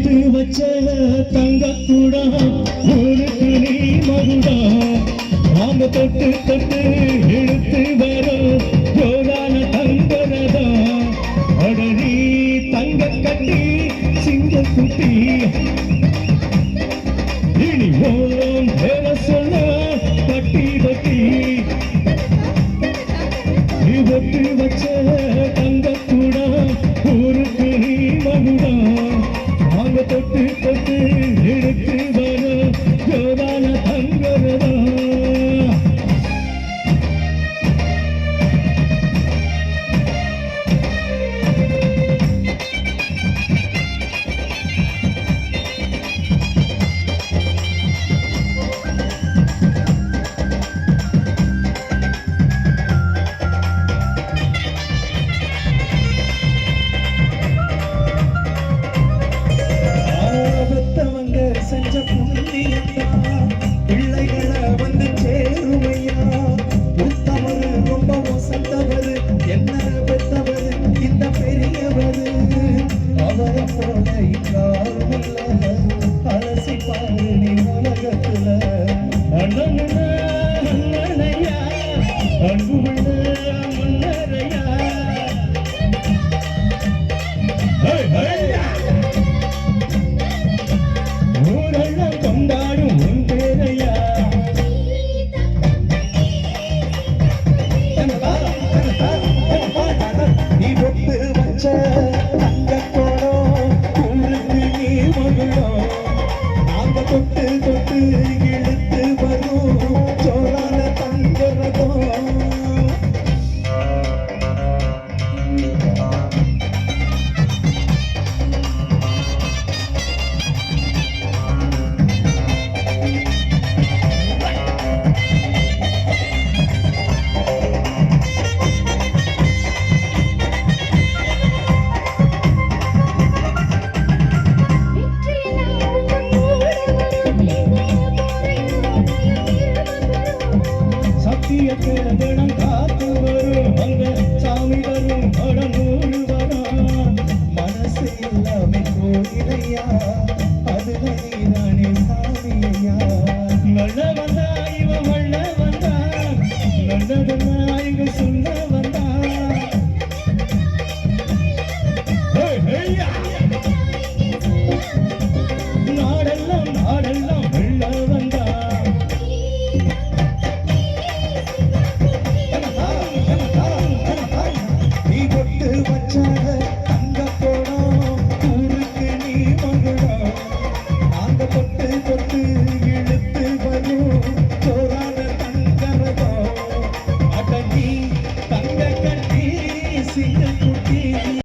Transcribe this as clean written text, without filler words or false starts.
பொட்டு வச்ச தங்கக்கூடா ஊருக்கு நீ மகுடா நாம தொட்டு தொட்டு இழுத்து வரும் ஜோரான தங்கரதா அடனி தங்க கட்டி சிங்க குட்டி இனி ஓம் வேற சொல்ல பட்டி பட்டி நீ பொட்டு வச்ச தங்கக்கூடா ஊருக்கு நீ மகுடா நாம தொட்டு தொட்டு இழுத்து வரும் ஜோரான தங்கரதா செஞ்ச புண்ணியந்தா பிள்ளைகளை வந்து சேருமையா உத்தமரு ரொம்ப வசந்தவரு என்ன பெத்தவரு இந்த பெரியவரு அவரை போல இன்னாரும் இல்ல அலசி பாரு நீ உலகத்துல அண்ணனையா அன்புள்ள முன்னரையா ஊரெல்லாம் கொண்டாடும் உன் பேரையா நீ பொட்டு வச்ச தங்கக்கோடம் ஊருக்கு நீ மகுடம் நாங்க தொட்டு தொட்டு இழுத்து வரும் சோழான தங்கரதம் சத்தியத்திடம் காத்து வரும் அங்க சாமி வரும் அடங்கூறு வரும் மனசு எல்லாமே கோயிலையா அதுல நீதானே சாமியா நல்ல வந்தா இவன் வள்ள வந்தா நல்லதா இங்க சொல்ல வந்தா நாடெல்லாம் நாடெல்லாம் வெள்ள வந்தா நீ பொட்டு வச்ச